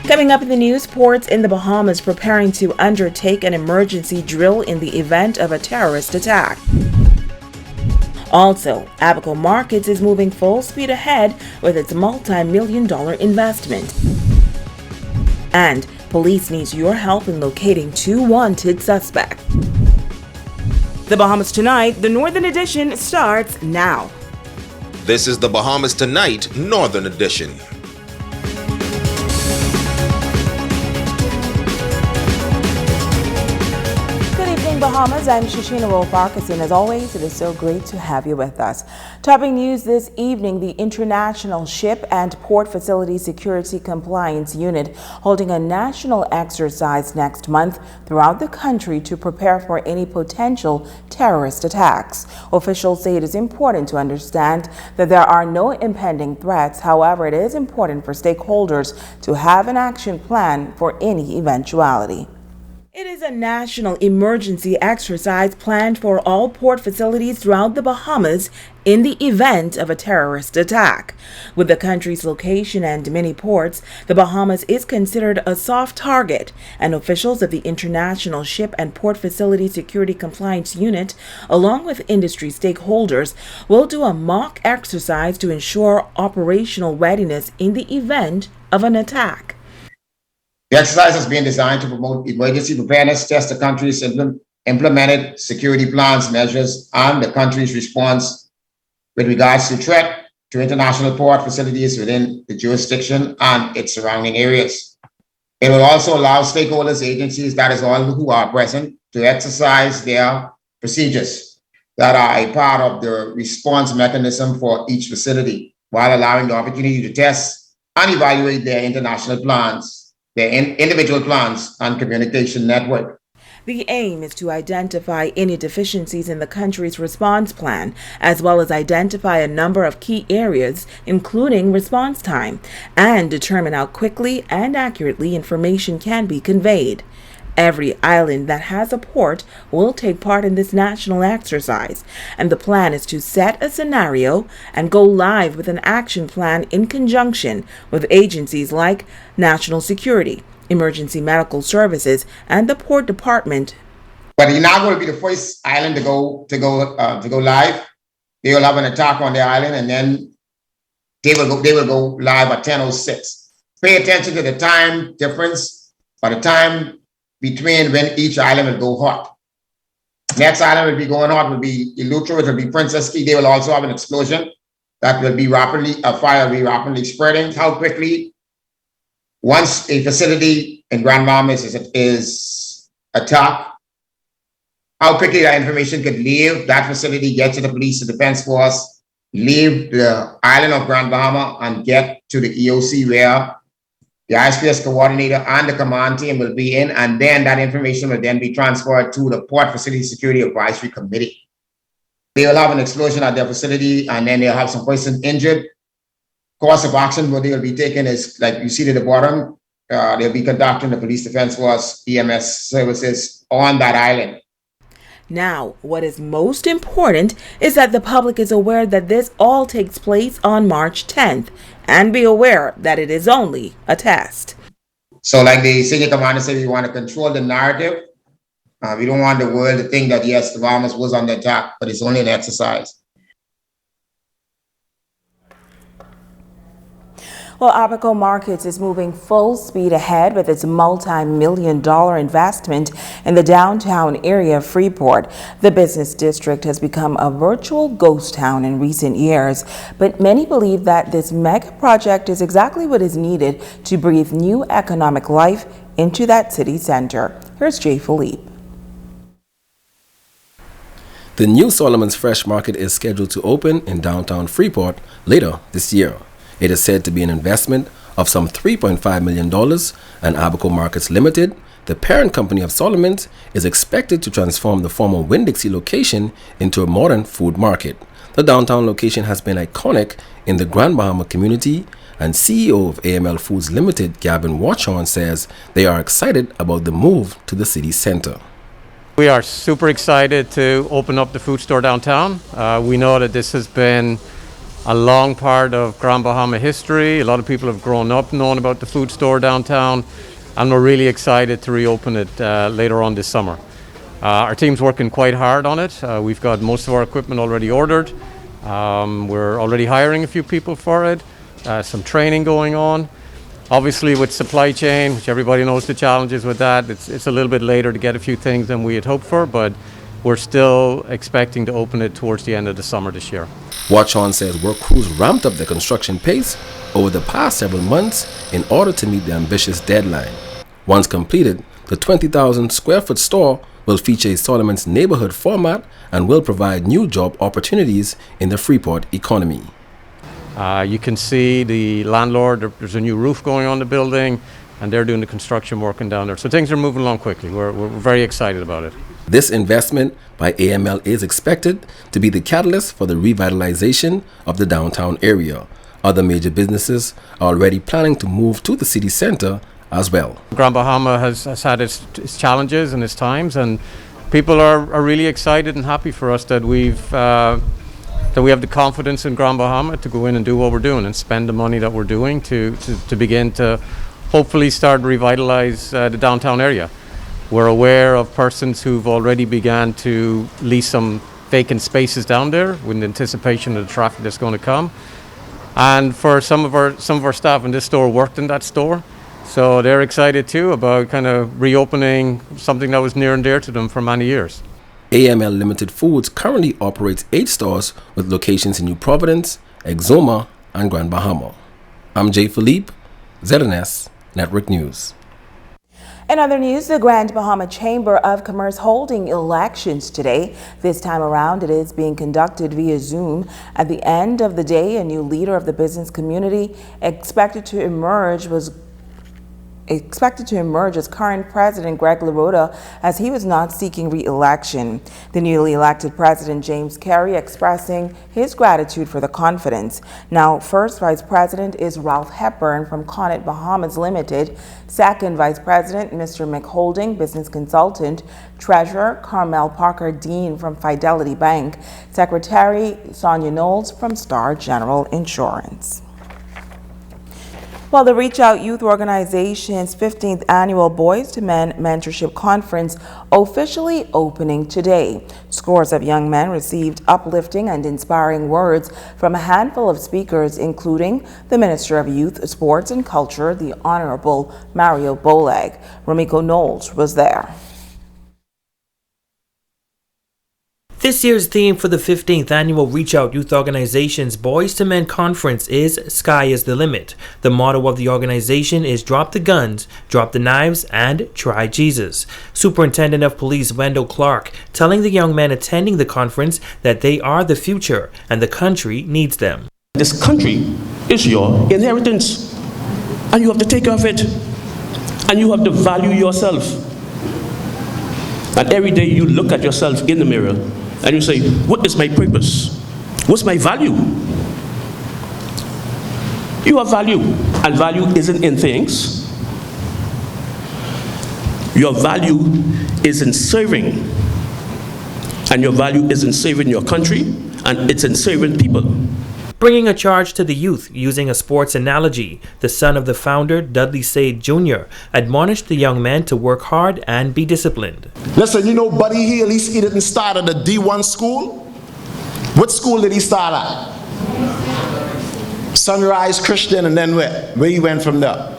Coming up in the news, ports in the Bahamas preparing to undertake an emergency drill in the event of a terrorist attack. Also, Abaco Markets is moving full speed ahead with its multi-million-dollar investment. And police needs your help in locating 2 wanted suspects. The Bahamas Tonight, the Northern Edition, starts now. This is the Bahamas Tonight, Northern Edition. Bahamas, I'm Shashina Wolf-Arkus, and as always, it is so great to have you with us. Topping news this evening, the International Ship and Port Facility Security Compliance Unit holding a national exercise next month throughout the country to prepare for any potential terrorist attacks. Officials say it is important to understand that there are no impending threats. However, it is important for stakeholders to have an action plan for any eventuality. It is a national emergency exercise planned for all port facilities throughout the Bahamas in the event of a terrorist attack. With the country's location and many ports, the Bahamas is considered a soft target, and officials of the International Ship and Port Facility Security Compliance Unit, along with industry stakeholders, will do a mock exercise to ensure operational readiness in the event of an attack. The exercise has been designed to promote emergency preparedness, test the country's implemented security plans, measures, and the country's response with regards to threat to international port facilities within the jurisdiction and its surrounding areas. It will also allow stakeholders, agencies, that is all who are present, to exercise their procedures that are a part of the response mechanism for each facility, while allowing the opportunity to test and evaluate their international plans, their individual plans and communication network. The aim is to identify any deficiencies in the country's response plan, as well as identify a number of key areas, including response time, and determine how quickly and accurately information can be conveyed. Every island that has a port will take part in this national exercise, and the plan is to set a scenario and go live with an action plan in conjunction with agencies like National Security, Emergency Medical Services, and the Port Department. But you're not going to be the first island to go live. They will have an attack on their island, and then they will go live at 10:06. Pay attention to the time difference. By the time between when each island will go hot. Next island will be going hot will be Eleuthera, it will be Princess Key. They will also have an explosion that will be a fire will be rapidly spreading. How quickly, once a facility in Grand Bahamas is attacked, how quickly that information could leave that facility, get to the police, the defense force, leave the island of Grand Bahama and get to the EOC where the ISPS coordinator and the command team will be in, and then that information will then be transferred to the Port Facility Security Advisory Committee. They will have an explosion at their facility, and then they'll have some person injured. Course of action, what they'll be taking is, like you see at the bottom, they'll be conducting the police defense force, EMS services on that island. Now, what is most important is that the public is aware that this all takes place on March 10th, and be aware that it is only a test. So like the senior commander said, we want to control the narrative. We don't want the world to think that, yes, the Bahamas was under attack, but it's only an exercise. Well, Abaco Markets is moving full speed ahead with its multi-million-dollar investment in the downtown area of Freeport. The business district has become a virtual ghost town in recent years, but many believe that this mega project is exactly what is needed to breathe new economic life into that city center. Here's Jay Philippe. The new Solomon's Fresh Market is scheduled to open in downtown Freeport later this year. It is said to be an investment of some $3.5 million, and Abaco Markets Limited, the parent company of Solomon's, is expected to transform the former Winn-Dixie location into a modern food market. The downtown location has been iconic in the Grand Bahama community, and CEO of AML Foods Limited, Gavin Watchorn, says they are excited about the move to the city center. We are super excited to open up the food store downtown. We know that this has been a long part of Grand Bahama history. A lot of people have grown up knowing about the food store downtown, and we're really excited to reopen it later on this summer. Our team's working quite hard on it. We've got most of our equipment already ordered. We're already hiring a few people for it, some training going on. Obviously with supply chain, which everybody knows the challenges with that, it's a little bit later to get a few things than we had hoped for, but we're still expecting to open it towards the end of the summer this year. Watchon says work crews ramped up their construction pace over the past several months in order to meet the ambitious deadline. Once completed, the 20,000 square foot store will feature a Solomon's neighborhood format and will provide new job opportunities in the Freeport economy. You can see the landlord, there's a new roof going on the building, and they're doing the construction working down there. So things are moving along quickly. We're very excited about it. This investment by AML is expected to be the catalyst for the revitalization of the downtown area. Other major businesses are already planning to move to the city center as well. Grand Bahama has had its challenges and its times, and people are really excited and happy for us that we have the confidence in Grand Bahama to go in and do what we're doing and spend the money that we're doing to begin to hopefully start to revitalize the downtown area. We're aware of persons who've already began to lease some vacant spaces down there with anticipation of the traffic that's going to come. And for some of our staff in this store worked in that store, so they're excited too about kind of reopening something that was near and dear to them for many years. AML Limited Foods currently operates 8 stores with locations in New Providence, Exuma, and Grand Bahama. I'm Jay Philippe, ZNS Network News. In other news, the Grand Bahama Chamber of Commerce holding elections today. This time around, it is being conducted via Zoom. At the end of the day, a new leader of the business community expected to emerge as current President Greg LaRota, as he was not seeking re-election. The newly elected President James Carey expressing his gratitude for the confidence. Now, first Vice President is Ralph Hepburn from Connet Bahamas Limited. Second Vice President, Mr. Mick Holding, business consultant. Treasurer, Carmel Parker Dean from Fidelity Bank. Secretary, Sonia Knowles from Star General Insurance. Well, the Reach Out Youth Organization's 15th Annual Boys to Men Mentorship Conference officially opening today. Scores of young men received uplifting and inspiring words from a handful of speakers, including the Minister of Youth, Sports and Culture, the Honorable Mario Bolag. Romiko Knowles was there. This year's theme for the 15th Annual Reach Out Youth Organization's Boys to Men Conference is Sky is the Limit. The motto of the organization is Drop the Guns, Drop the Knives, and Try Jesus. Superintendent of Police Wendell Clark telling the young men attending the conference that they are the future and the country needs them. This country is your inheritance, and you have to take care of it, and you have to value yourself. And every day you look at yourself in the mirror and you say, what is my purpose? What's my value? You have value, and value isn't in things. Your value is in serving, and your value is in serving your country, and it's in serving people. Bringing a charge to the youth using a sports analogy, the son of the founder, Dudley Sade Jr., admonished the young man to work hard and be disciplined. Listen, you know Buddy Hill, he didn't start at a D1 school. What school did he start at? Sunrise Christian, and then where he went from there?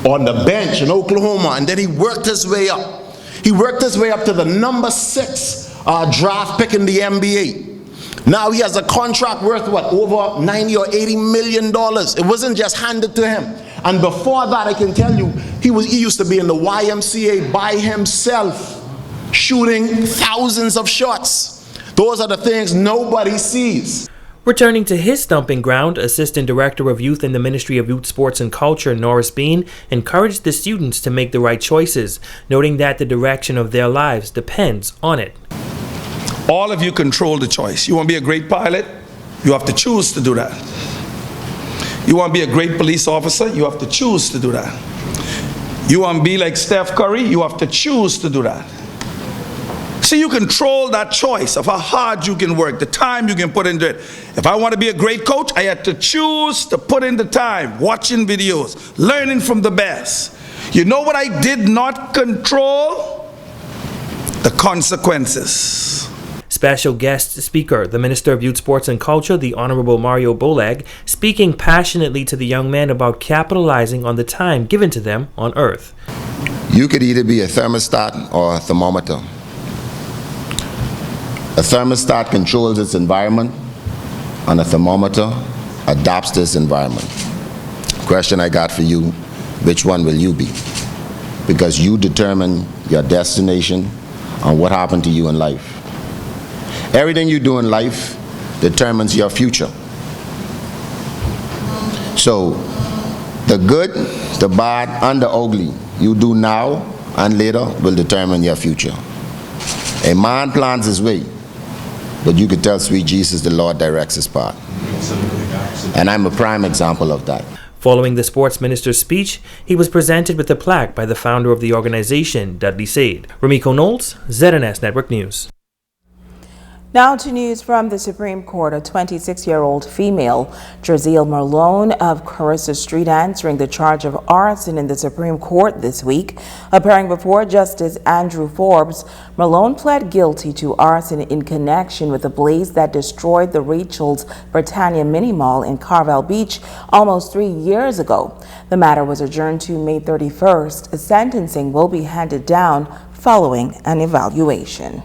On the bench in Oklahoma, and then he worked his way up. He worked his way up to the number 6 draft pick in the NBA. Now he has a contract worth what, over 90 or 80 million dollars. It wasn't just handed to him. And before that, I can tell you, he used to be in the YMCA by himself, shooting thousands of shots. Those are the things nobody sees. Returning to his stomping ground, Assistant Director of Youth in the Ministry of Youth, Sports and Culture, Norris Bean, encouraged the students to make the right choices, noting that the direction of their lives depends on it. All of you control the choice. You want to be a great pilot? You have to choose to do that. You want to be a great police officer? You have to choose to do that. You want to be like Steph Curry? You have to choose to do that. See, you control that choice of how hard you can work, the time you can put into it. If I want to be a great coach, I had to choose to put in the time, watching videos, learning from the best. You know what I did not control? The consequences. Special guest speaker, the Minister of Youth, Sports and Culture, the Honorable Mario Bolag, speaking passionately to the young men about capitalizing on the time given to them on Earth. You could either be a thermostat or a thermometer. A thermostat controls its environment, and a thermometer adapts to its environment. Question I got for you, which one will you be? Because you determine your destination and what happened to you in life. Everything you do in life determines your future. So, the good, the bad, and the ugly you do now and later will determine your future. A man plans his way, but you could tell sweet Jesus the Lord directs his path. And I'm a prime example of that. Following the sports minister's speech, he was presented with a plaque by the founder of the organization, Dudley Sade. Ramiko Knowles, ZNS Network News. Now to news from the Supreme Court. A 26-year-old female, Jerziel Malone of Carissa Street, answering the charge of arson in the Supreme Court this week. Appearing before Justice Andrew Forbes, Malone pled guilty to arson in connection with the blaze that destroyed the Rachel's Britannia Mini Mall in Carvel Beach almost 3 years ago. The matter was adjourned to May 31st. Sentencing will be handed down following an evaluation.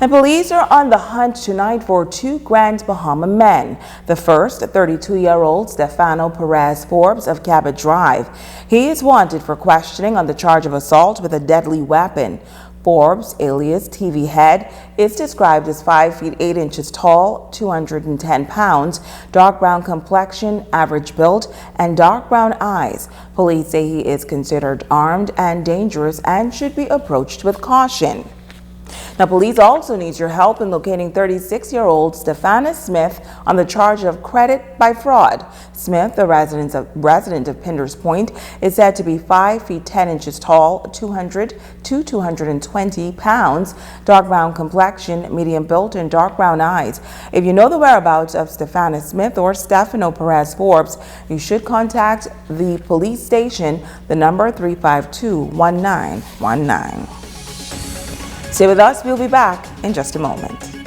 And police are on the hunt tonight for two Grand Bahama men. The first, 32-year-old Stefano Perez Forbes of Cabot Drive. He is wanted for questioning on the charge of assault with a deadly weapon. Forbes, alias TV Head, is described as 5 feet 8 inches tall, 210 pounds, dark brown complexion, average build, and dark brown eyes. Police say he is considered armed and dangerous and should be approached with caution. Now, police also need your help in locating 36-year-old Stephanus Smith on the charge of credit by fraud. Smith, a resident of Pinders Point, is said to be 5 feet 10 inches tall, 200 to 220 pounds, dark brown complexion, medium built, and dark brown eyes. If you know the whereabouts of Stephanus Smith or Stefano Perez Forbes, you should contact the police station, the number 352-1919. Stay with us. We'll be back in just a moment.